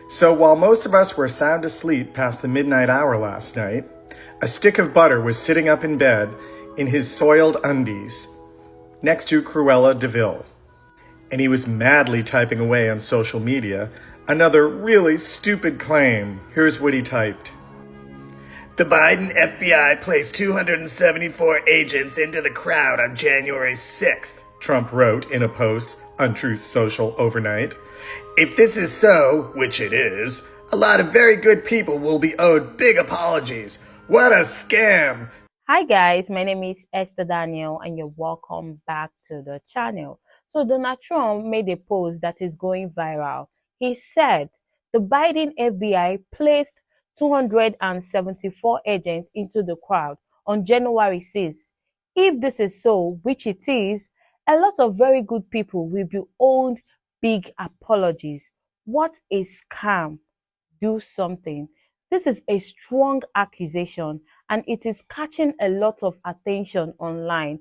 So while most of us were sound asleep past the midnight hour last night, a stick of butter was sitting up in bed in his soiled undies next to Cruella de Vil. And he was madly typing away on social media another really stupid claim. Here's what he typed. The Biden FBI placed 274 agents into the crowd on January 6th, Trump wrote in a post on Truth Social overnight. If this is so, which it is, a lot of very good people will be owed big apologies. What a scam! Hi guys, my name is Esther Daniel and you're welcome back to the channel. So Donald Trump made a post that is going viral. He said the Biden FBI placed 274 agents into the crowd on January 6th. If this is so, which it is, a lot of very good people will be owed big apologies. What a scam. Do something. This is a strong accusation and it is catching a lot of attention online.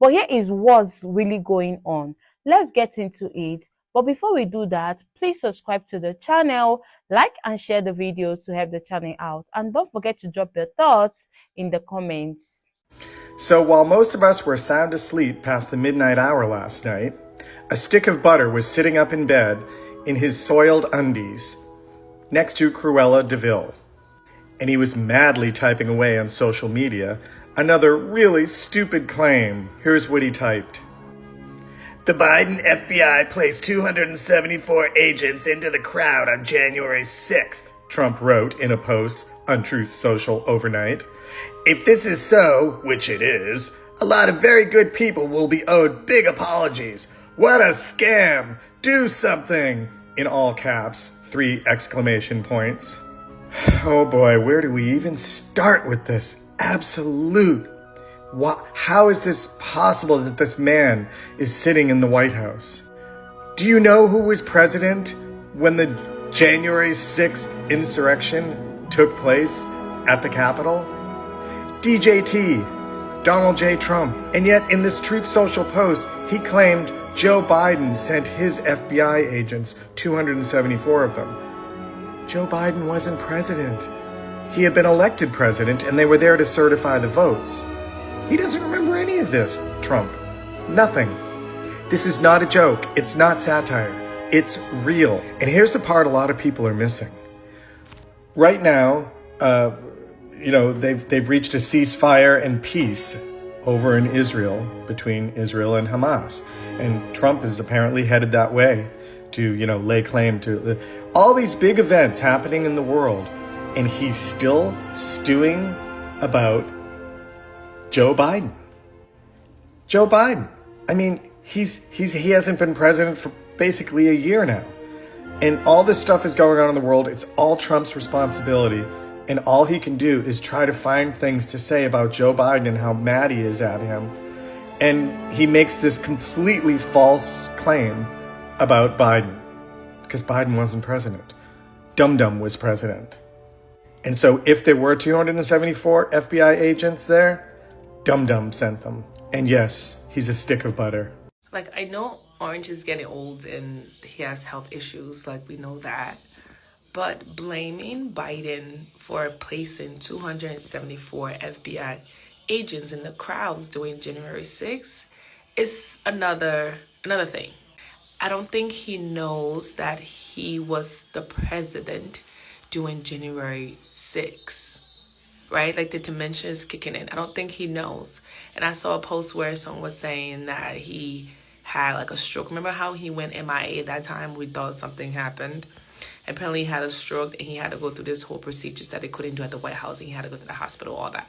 But here is what's really going on. Let's get into it. But before we do that, please subscribe to the channel, like and share the video to help the channel out. And don't forget to drop your thoughts in the comments. So while most of us were sound asleep past the midnight hour last night, a stick of butter was sitting up in bed in his soiled undies next to Cruella de Vil. And he was madly typing away on social media another really stupid claim. Here's what he typed. The Biden FBI placed 274 agents into the crowd on January 6th, Trump wrote in a post on Truth Social overnight. If this is so, which it is, a lot of very good people will be owed big apologies. What a scam! Do something! In all caps, 3 exclamation points. Oh boy, where do we even start with this? Absolute. How is this possible that this man is sitting in the White House? Do you know who was president when the January 6th insurrection took place at the Capitol? DJT, Donald J. Trump. And yet in this Truth Social post, he claimed Joe Biden sent his FBI agents, 274 of them. Joe Biden wasn't president. He had been elected president and they were there to certify the votes. He doesn't remember any of this, Trump. Nothing. This is not a joke. It's not satire. It's real. And here's the part a lot of people are missing. Right now, they've reached a ceasefire and peace over in Israel, between Israel and Hamas. And Trump is apparently headed that way to, lay claim to all these big events happening in the world. And he's still stewing about Joe Biden. Joe Biden. I mean, he hasn't been president for basically a year now. And all this stuff is going on in the world. It's all Trump's responsibility. And all he can do is try to find things to say about Joe Biden and how mad he is at him. And he makes this completely false claim about Biden. Because Biden wasn't president. Dum-Dum was president. And so if there were 274 FBI agents there, Dum-Dum sent them. And yes, he's a stick of butter. I know Orange is getting old and he has health issues, we know that. But blaming Biden for placing 274 FBI agents in the crowds during January 6th is another thing. I don't think he knows that he was the president during January 6th, right? The dementia is kicking in. I don't think he knows. And I saw a post where someone was saying that he had a stroke. Remember how he went MIA that time? We thought something happened. Apparently he had a stroke and he had to go through this whole procedures that they couldn't do at the White House. And he had to go to the hospital, all that.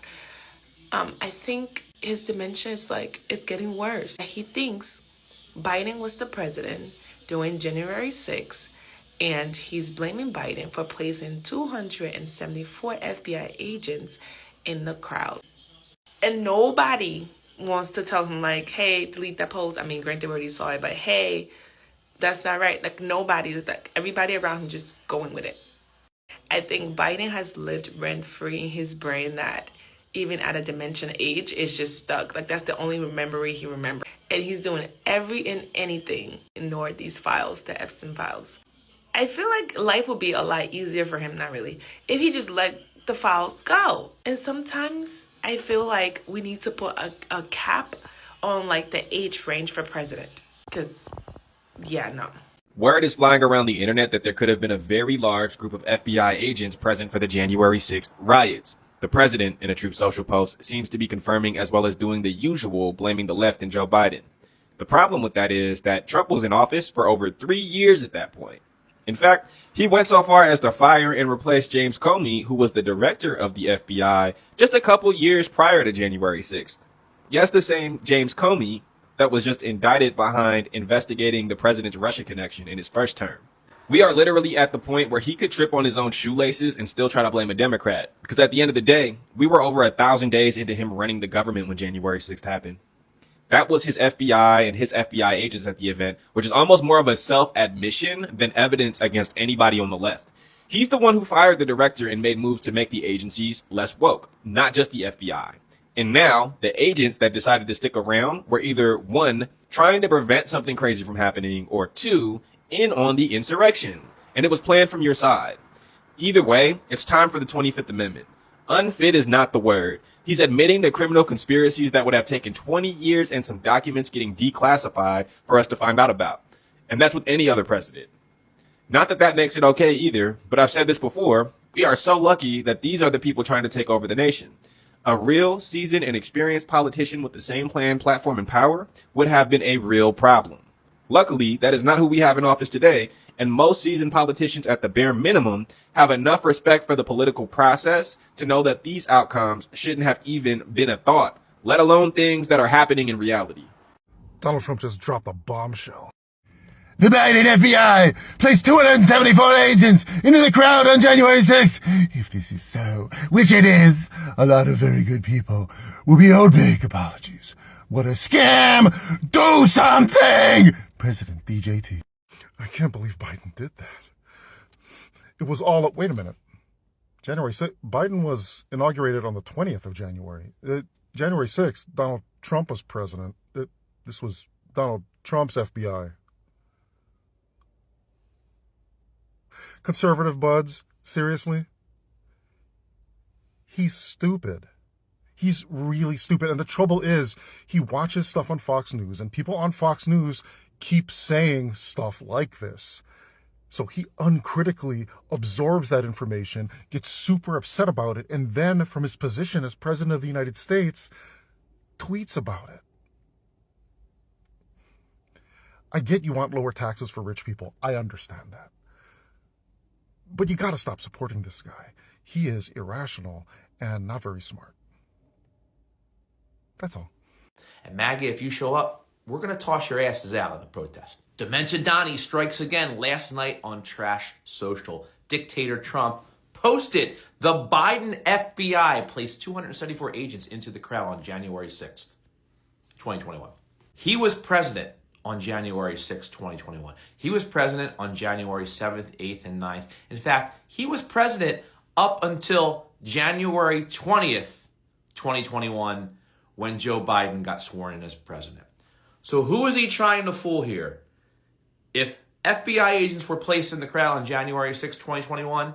I think his dementia is it's getting worse. He thinks Biden was the president during January 6th, and he's blaming Biden for placing 274 FBI agents in the crowd. And nobody wants to tell him, hey, delete that post. I mean, granted, we already saw it, but hey, that's not right. Nobody, everybody around him just going with it. I think Biden has lived rent-free in his brain that even at a dementia age, it's just stuck. That's the only memory he remembers. And he's doing every and anything to ignore these files, the Epstein files. I feel like life would be a lot easier for him, not really, if he just let the files go. And sometimes I feel like we need to put a cap on like the age range for president. Because, yeah, no. Word is flying around the internet that there could have been a very large group of FBI agents present for the January 6th riots. The president, in a Truth Social post, seems to be confirming as well as doing the usual, blaming the left and Joe Biden. The problem with that is that Trump was in office for over 3 years at that point. In fact, he went so far as to fire and replace James Comey, who was the director of the FBI just a couple years prior to January 6th. Yes, the same James Comey that was just indicted behind investigating the president's Russia connection in his first term. We are literally at the point where he could trip on his own shoelaces and still try to blame a Democrat. Because at the end of the day, we were over 1,000 days into him running the government when January 6th happened. That was his FBI and his FBI agents at the event, which is almost more of a self-admission than evidence against anybody on the left. He's the one who fired the director and made moves to make the agencies less woke, not just the FBI. And now, the agents that decided to stick around were either, 1, trying to prevent something crazy from happening, or 2, in on the insurrection. And it was planned from your side. Either way, it's time for the 25th Amendment. Unfit is not the word. He's admitting to criminal conspiracies that would have taken 20 years and some documents getting declassified for us to find out about. And that's with any other president. Not that that makes it okay either, but I've said this before, we are so lucky that these are the people trying to take over the nation. A real, seasoned, and experienced politician with the same plan, platform, and power would have been a real problem. Luckily, that is not who we have in office today, and most seasoned politicians at the bare minimum have enough respect for the political process to know that these outcomes shouldn't have even been a thought, let alone things that are happening in reality. Donald Trump just dropped a bombshell. The Biden FBI placed 274 agents into the crowd on January 6th. If this is so, which it is, a lot of very good people will be owed big apologies. What a scam! Do something! President DJT. I can't believe Biden did that. It was all... Wait a minute. January 6th, Biden was inaugurated on the 20th of January. January 6th, Donald Trump was president. This was Donald Trump's FBI. Conservative buds, seriously? He's stupid. He's really stupid. And the trouble is, he watches stuff on Fox News, and people on Fox News keep saying stuff like this. So he uncritically absorbs that information, gets super upset about it, and then from his position as President of the United States, tweets about it. I get you want lower taxes for rich people. I understand that. But you got to stop supporting this guy. He is irrational and not very smart. That's all. And MAGA, if you show up, we're going to toss your asses out of the protest. Dementia Donnie strikes again last night on Trash Social. Dictator Trump posted the Biden FBI placed 274 agents into the crowd on January 6th, 2021. He was president on January 6th, 2021. He was president on January 7th, 8th, and 9th. In fact, he was president up until January 20th, 2021, when Joe Biden got sworn in as president. So who is he trying to fool here? If FBI agents were placed in the crowd on January 6th, 2021,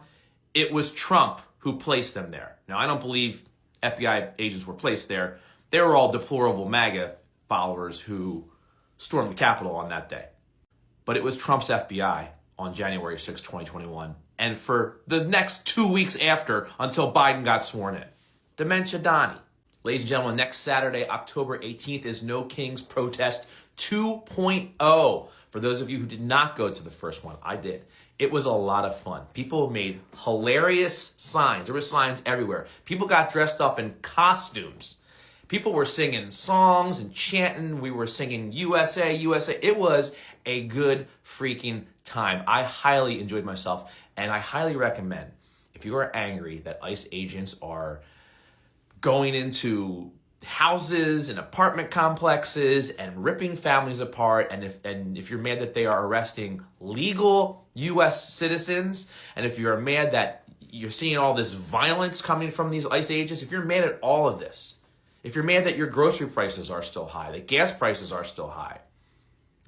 it was Trump who placed them there. Now, I don't believe FBI agents were placed there. They were all deplorable MAGA followers who stormed the Capitol on that day. But it was Trump's FBI on January 6, 2021, and for the next 2 weeks after, until Biden got sworn in. Dementia Donnie. Ladies and gentlemen, next Saturday, October 18th, is No Kings Protest 2.0. For those of you who did not go to the first one, I did. It was a lot of fun. People made hilarious signs. There were signs everywhere. People got dressed up in costumes. People were singing songs and chanting. We were singing USA, USA. It was a good freaking time. I highly enjoyed myself, and I highly recommend, if you are angry that ICE agents are going into houses and apartment complexes and ripping families apart, and if you're mad that they are arresting legal U.S. citizens, and if you're mad that you're seeing all this violence coming from these ICE agents, if you're mad at all of this, if you're mad that your grocery prices are still high, that gas prices are still high,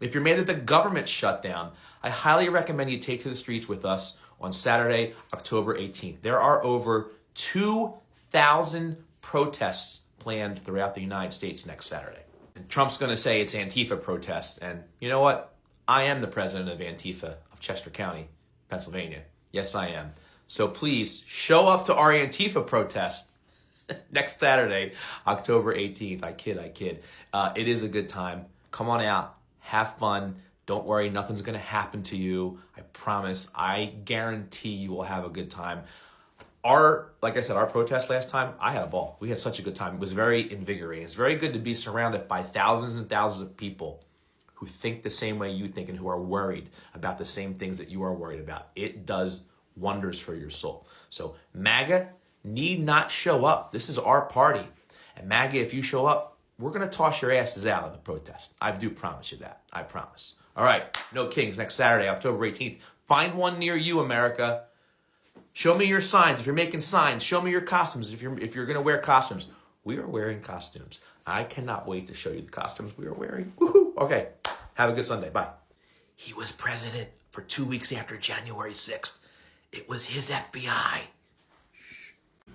If you're mad that the government shut down, I highly recommend you take to the streets with us on Saturday, October 18th. There are over 2,000 protests planned throughout the United States next Saturday. And Trump's going to say it's Antifa protests. And you know what? I am the president of Antifa of Chester County, Pennsylvania. Yes, I am. So please show up to our Antifa protest next Saturday, October 18th. I kid. It is a good time. Come on out. Have fun. Don't worry. Nothing's going to happen to you. I promise. I guarantee you will have a good time. Like I said, our protest last time, I had a ball. We had such a good time. It was very invigorating. It's very good to be surrounded by thousands and thousands of people who think the same way you think and who are worried about the same things that you are worried about. It does wonders for your soul. So MAGA need not show up. This is our party. And MAGA, if you show up, we're going to toss your asses out of the protest. I do promise you that. I promise. All right. No Kings next Saturday, October 18th. Find one near you, America. Show me your signs. If you're making signs, show me your costumes. If you're going to wear costumes, we are wearing costumes. I cannot wait to show you the costumes we are wearing. Woohoo! Okay. Have a good Sunday. Bye. He was president for 2 weeks after January 6th. It was his FBI.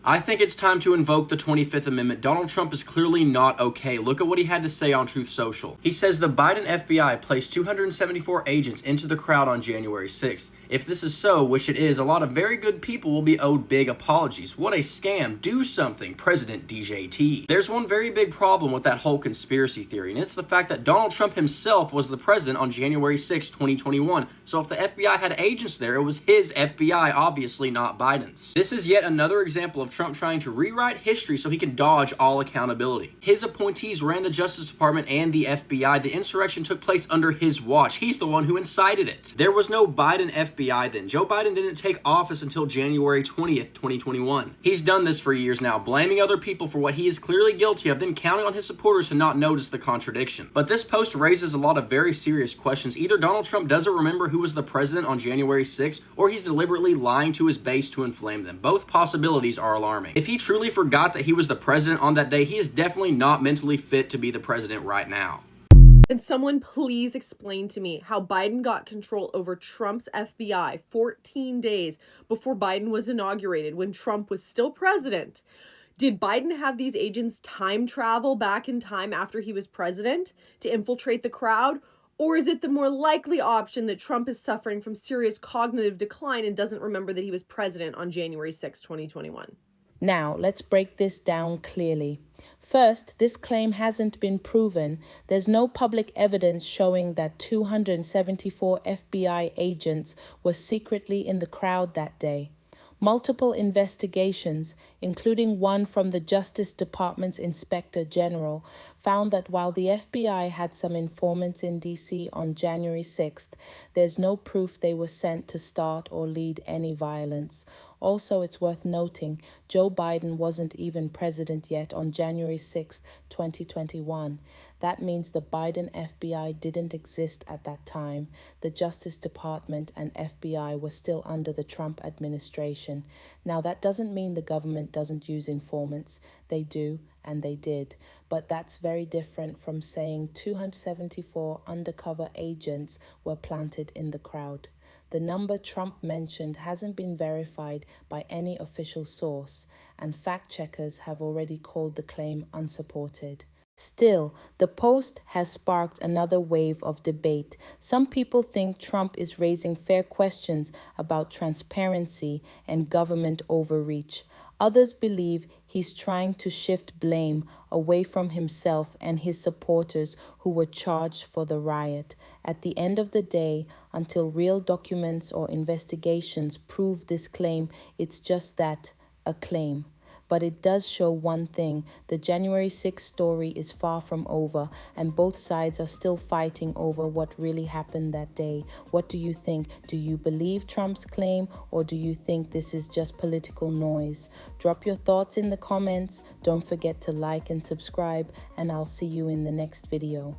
I think it's time to invoke the 25th Amendment. Donald Trump is clearly not okay. Look at what he had to say on Truth Social. He says the Biden FBI placed 274 agents into the crowd on January 6th. If this is so, which it is, a lot of very good people will be owed big apologies. What a scam. Do something, President DJT. There's one very big problem with that whole conspiracy theory, and it's the fact that Donald Trump himself was the president on January 6, 2021. So if the FBI had agents there, it was his FBI, obviously not Biden's. This is yet another example of Trump trying to rewrite history so he can dodge all accountability. His appointees ran the Justice Department and the FBI. The insurrection took place under his watch. He's the one who incited it. There was no Biden FBI then. Joe Biden didn't take office until January 20th, 2021. He's done this for years now, blaming other people for what he is clearly guilty of, then counting on his supporters to not notice the contradiction. But this post raises a lot of very serious questions. Either Donald Trump doesn't remember who was the president on January 6th, or he's deliberately lying to his base to inflame them. Both possibilities are alarming. If he truly forgot that he was the president on that day, he is definitely not mentally fit to be the president right now. And someone please explain to me how Biden got control over Trump's FBI 14 days before Biden was inaugurated when Trump was still president. Did Biden have these agents time travel back in time after he was president to infiltrate the crowd? Or is it the more likely option that Trump is suffering from serious cognitive decline and doesn't remember that he was president on January 6, 2021? Now, let's break this down clearly. First, this claim hasn't been proven. There's no public evidence showing that 274 FBI agents were secretly in the crowd that day. Multiple investigations, including one from the Justice Department's Inspector General, found that while the FBI had some informants in D.C. on January 6th, there's no proof they were sent to start or lead any violence. Also, it's worth noting, Joe Biden wasn't even president yet on January 6, 2021. That means the Biden FBI didn't exist at that time. The Justice Department and FBI were still under the Trump administration. Now, that doesn't mean the government doesn't use informants. They do, and they did. But that's very different from saying 274 undercover agents were planted in the crowd. The number Trump mentioned hasn't been verified by any official source, and fact-checkers have already called the claim unsupported. Still, the post has sparked another wave of debate. Some people think Trump is raising fair questions about transparency and government overreach. Others believe he's trying to shift blame away from himself and his supporters who were charged for the riot. At the end of the day, until real documents or investigations prove this claim, it's just that, a claim. But it does show one thing: the January 6th story is far from over, and both sides are still fighting over what really happened that day. What do you think? Do you believe Trump's claim, or do you think this is just political noise? Drop your thoughts in the comments. Don't forget to like and subscribe, and I'll see you in the next video.